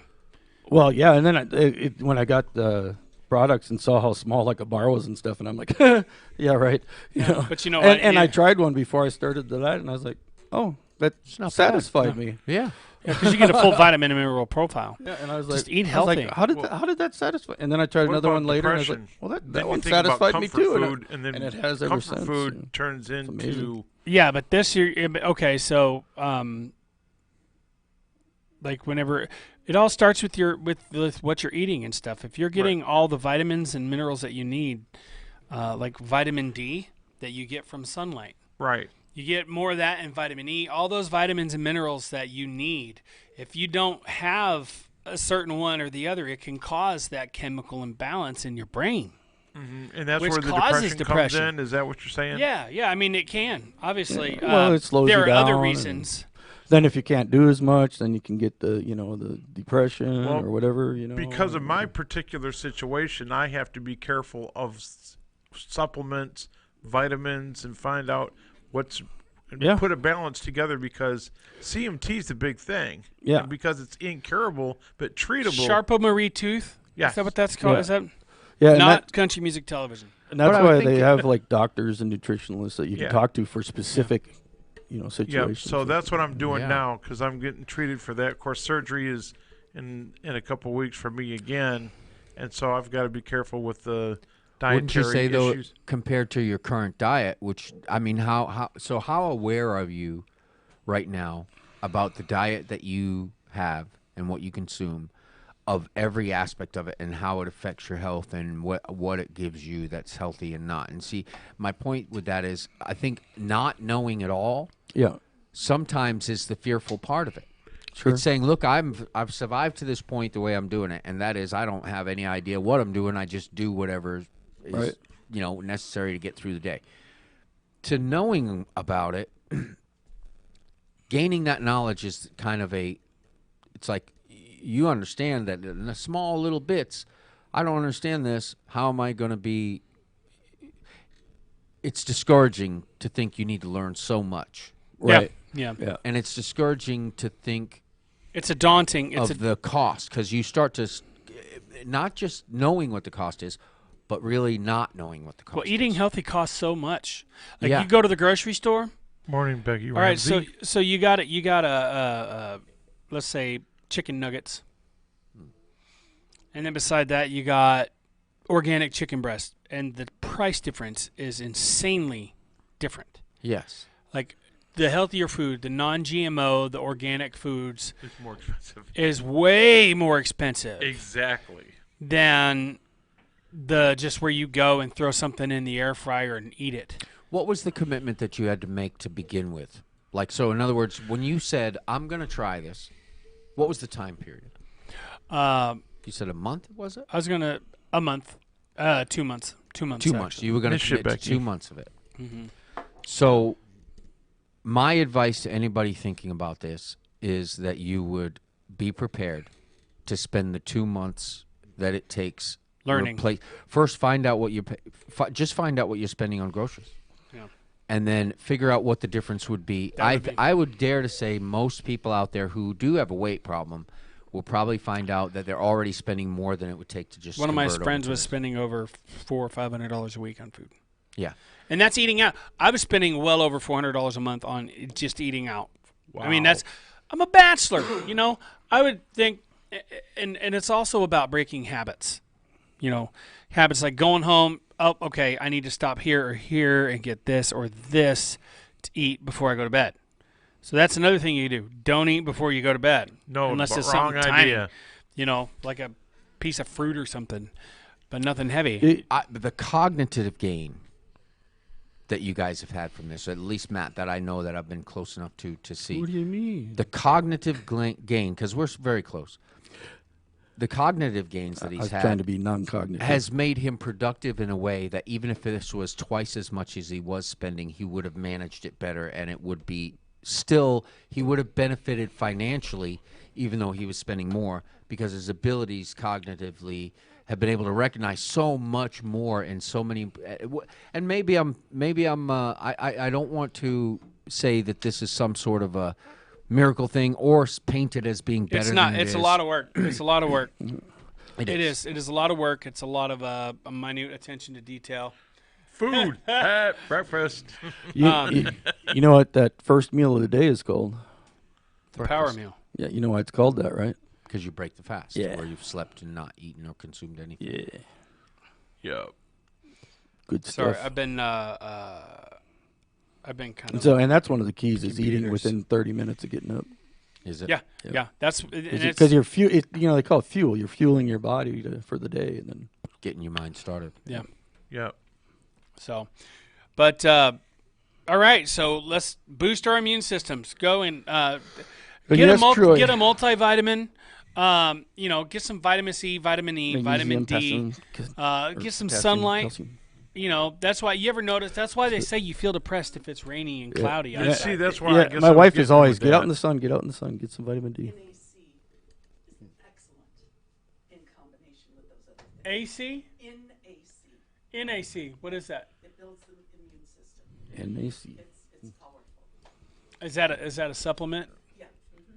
Well, yeah, and then when I got the products and saw how small like a bar was and stuff, and I'm like, yeah, right. You know? But you know and, what? and Yeah. I tried one before I started the diet, and I was like, oh, that not bad. satisfied me. Yeah. Yeah, because you get a full vitamin and mineral profile. Yeah, and I was Just like, eat I was like, healthy. how did that satisfy? And then I tried What another about one later, and I was like, depression? well, Then that you one think about satisfied me comfort too, food, and then and it has ever comfort since. food turns amazing. into Yeah, but this year, okay, so like whenever it all starts with with what you're eating and stuff. If you're getting all the vitamins and minerals that you need, like vitamin D that you get from sunlight, right. you get more of that and vitamin E, all those vitamins and minerals that you need. If you don't have a certain one or the other, it can cause that chemical imbalance in your brain. And that's Which where the causes depression comes depression. in. Is that what you're saying? Yeah. I mean, it can obviously. Well, it slows there you are other down and- reasons. Then if you can't do as much, then you can get the the depression Well, or whatever. Because of my particular situation, I have to be careful of supplements, vitamins, and find out Yeah. put a balance together because CMT is the big thing. Yeah. And because it's incurable but treatable. Sharpo Marie Tooth. Yes. Is that what that's called? Yeah. Is that Yeah, and not country music television? that's But I would why think- they have like doctors and nutritionalists that you can Yeah. talk to for specific Yeah, situations. so that's what I'm doing Yeah. now because I'm getting treated for that. Of course, surgery is in a couple of weeks for me again, and so I've got to be careful with the dietary Wouldn't you say though, issues. compared to your current diet, which I mean, how aware are you right now about the diet that you have and what you consume, of every aspect of it and how it affects your health and what it gives you that's healthy and not? And see, my point with that is, I think not knowing at all yeah, sometimes is the fearful part of it. sure. It's saying, look, I've survived to this point the way I'm doing it, and that is I don't have any idea what I'm doing. I just do whatever is Right. necessary to get through the day. To knowing about it, gaining that knowledge is kind of it's like you understand that in the small little bits, I don't understand this. How am I going to be? It's discouraging to think you need to learn so much. Right. Yeah. Yeah. And it's discouraging to think It's a daunting. It's of the cost, because you start to not just knowing what the cost is, but really not knowing what the cost well, is. eating healthy costs so much. Like Yeah. you go to the grocery store. Morning, Becky. All right, so Ramsey. you got it. You got a let's say chicken nuggets, and then beside that you got organic chicken breast, and the price difference is insanely different. Yes. Like the healthier food, the non-GMO, the organic foods It's more expensive. is way more expensive Exactly. than the just where you go and throw something in the air fryer and eat it. What was the commitment that you had to make to begin with? Like, so in other words, when you said, I'm going to try this, what was the time period? You said a month, was it? I was gonna a month, 2 months, 2 months. 2 months. actually. You were going to This shit, commit to Becky. 2 months of it. Mhm. So my advice to anybody thinking about this is that you would be prepared to spend the 2 months that it takes Learning. First, find out what you just find out what you're spending on groceries. Yeah. And then figure out what the difference would be. That would be- I would dare to say most people out there who do have a weight problem we'll probably find out that they're already spending more than it would take to just. One of my convert over friends to was this. spending over $400 or $500 a week on food. Yeah. And that's eating out. I was spending well over $400 a month on just eating out. I mean, I'm a bachelor, you know. I would think, and it's also about breaking habits. You know, habits like going home. Oh, okay, I need to stop here or here and get this or this to eat before I go to bed. So that's another thing you do. Don't eat before you go to bed. No, unless but it's wrong something idea. tiny. You know, like a piece of fruit or something, but nothing heavy. The cognitive gain that you guys have had from this, or at least Matt, that I know that I've been close enough to see. What do you mean? The cognitive gain, because we're very close. The cognitive gains that I he's was had trying to be non-cognitive. has made him productive in a way that even if this was twice as much as he was spending, he would have managed it better, and it would be still, he would have benefited financially, even though he was spending more, because his abilities cognitively have been able to recognize so much more in so many. And maybe I don't want to say that this is some sort of a miracle thing or paint it as being better. It's not. Than it It's is. a lot of work. It's a lot of work. It It is. is. It is a lot of work. It's a lot of a minute attention to detail. Food at breakfast. You know what that first meal of the day is called? The power meal. Yeah, you know why it's called that, right? Because you break the fast, Yeah. or you've slept and not eaten or consumed anything. Yeah. Yeah. Good Sorry, stuff. I've been kind of. So, and that's one of the keys is eating Computers. within 30 minutes of getting up. Is it? Yeah, yeah. That's and it's Because you're they call it fuel. You're fueling your body for the day, and then Getting your mind started. yeah. Yeah. So, but all right. So let's boost our immune systems. Go and But get yes, Troy. get a multivitamin. You know, get some vitamin C, vitamin E, vitamin magnesium, D. potassium, Get some potassium, sunlight. calcium. You know, that's why you ever notice. That's why they say you feel depressed if it's rainy and cloudy You outside. see, that's why I Yeah, guess my I'm wife getting is always with get out that. in the sun, get out in the sun, get some vitamin D. NAC is excellent in combination with those other things. AC, NAC, NAC. What is that? it builds the immune system. NAC. It's powerful. Is that a supplement? Yeah.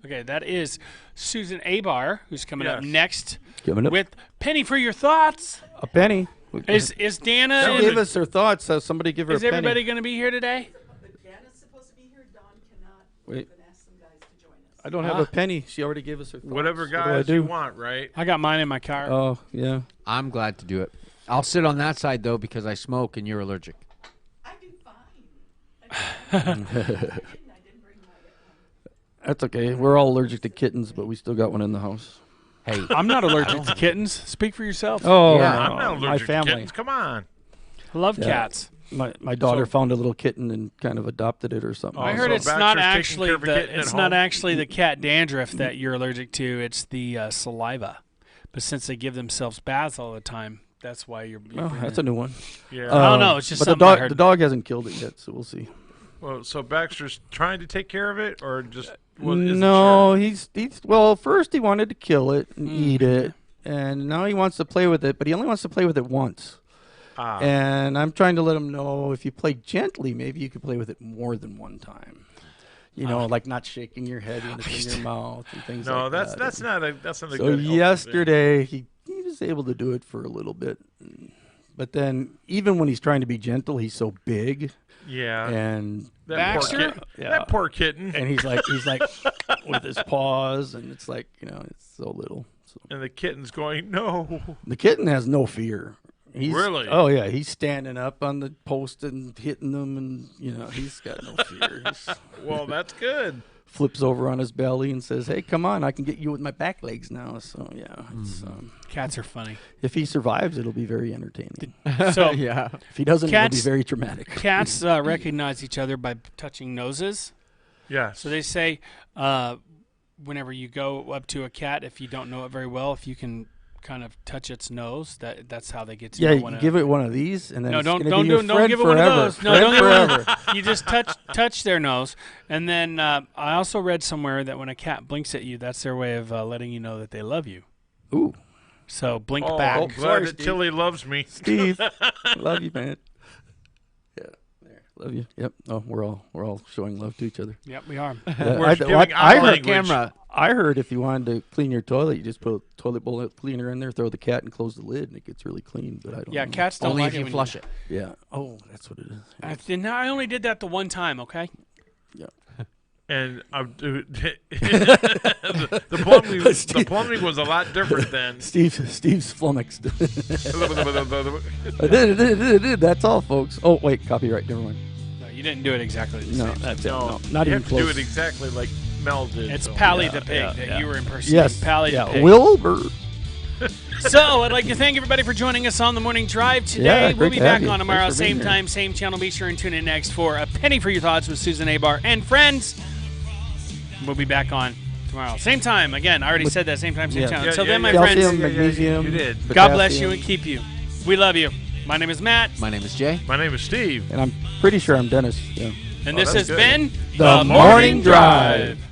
Okay, that is Susan Abar, who's coming up Yes. next Coming up. with Penny for your thoughts. A penny. Is Dana? She and- gave us her thoughts. So somebody give her is a penny. everybody going to be here today? But Jana's supposed to be here. Dawn cannot. Wait. We've been asked some guys to join us. I don't have a penny. She already gave us her thoughts. Whatever What do I guys do? you want, right? I got mine in my car. Oh, yeah. I'm glad to do it. I'll sit on that side though because I smoke and you're allergic. I do fine. I didn't bring my. That's okay. We're all allergic to kittens, but we still got one in the house. Hey, I'm not allergic to kittens. Speak for yourself. Oh, Yeah, I'm not allergic my to family. kittens. Come on. I love Yeah. cats. My daughter found a little kitten and kind of adopted it or something. I Oh, heard so it's not Baxter's taking actually care of a kitten at home? the cat dandruff that you're allergic to. It's the saliva. But since they give themselves baths all the time, that's why you're. Oh, that's a new one. Yeah. I don't know, it's just but something I heard. the dog hasn't killed it yet, so we'll see. Well, so Baxter's trying to take care of it, or just isn't No, sure? he's well. First, he wanted to kill it and eat it, and now he wants to play with it, but he only wants to play with it once. Ah. And I'm trying to let him know if you play gently, maybe you could play with it more than one time. You know, like not shaking your head when it's in your mouth and things No, like that. that's not a So good. helpful thing. yesterday he was able to do it for a little bit, but then even when he's trying to be gentle, he's so big, Yeah. and That Baxter? poor kitten. Yeah. That poor kitten. and he's like with his paws, and it's like it's so little. So And the kitten's going, no. the kitten has no fear. He's, Really? Oh yeah, he's standing up on the post and hitting them, and he's got no fear. He's Well, that's good. flips over on his belly and says, "Hey, come on, I can get you with my back legs now." So yeah, it's, Cats are funny. if he survives, it'll be very entertaining. So yeah. If he doesn't, Cats- it'll be very traumatic. cats recognize each other by touching noses. Yes. So they say whenever you go up to a cat, if you don't know it very well, if you can kind of touch its nose, that's how they get to Yeah, know you one give another. it one of these, and then No, it's don't gonna don't be your do don't friend give it one of forever. those. No, Friend don't give it forever. one. You just touch their nose, and then I also read somewhere that when a cat blinks at you, that's their way of letting you know that they love you. Ooh, So blink Oh, back. I'm glad Sorry, that Steve. Tilly loves me. Steve, love you, man. Yeah, there. Love you. Yep. Oh, we're all showing love to each other. Yep, we are. We're giving our language. I heard if you wanted to clean your toilet, you just put a toilet bowl cleaner in there, throw the cat, and close the lid, and it gets really clean. But I don't. Yeah, know. cats don't Only like if you when flush it. Yeah. Oh, that's what it is. I only did that the one time, okay? Yeah. And the plumbing was a lot different then. Steve's flummoxed. That's all, folks. Oh wait, copyright. Never mind. No, you didn't do it exactly the No, same. that's it. No, No, not you even have close. to do it exactly like Mel did. It's so. Pally Yeah, the pig yeah, that yeah. you were impersonating. Yes. Pally yeah. the pig. Wilbur. So, I'd like to thank everybody for joining us on the morning drive today. Yeah, We'll great be to have back you. on tomorrow, Thanks for being same here. time, same channel. Be sure and tune in next for A Penny for Your Thoughts with Susan Abar and friends. We'll be back on tomorrow. Same time. Again, I already said that. Same time, same Yeah. channel. Yeah, Until yeah, then, my yeah. friends, Calcium, magnesium. You did. God bless you potassium. and keep you. We love you. My name is Matt, My name is Jay. My name is Steve. And I'm pretty sure I'm Dennis. Yeah. and Oh, this has that's good. been The Morning Drive.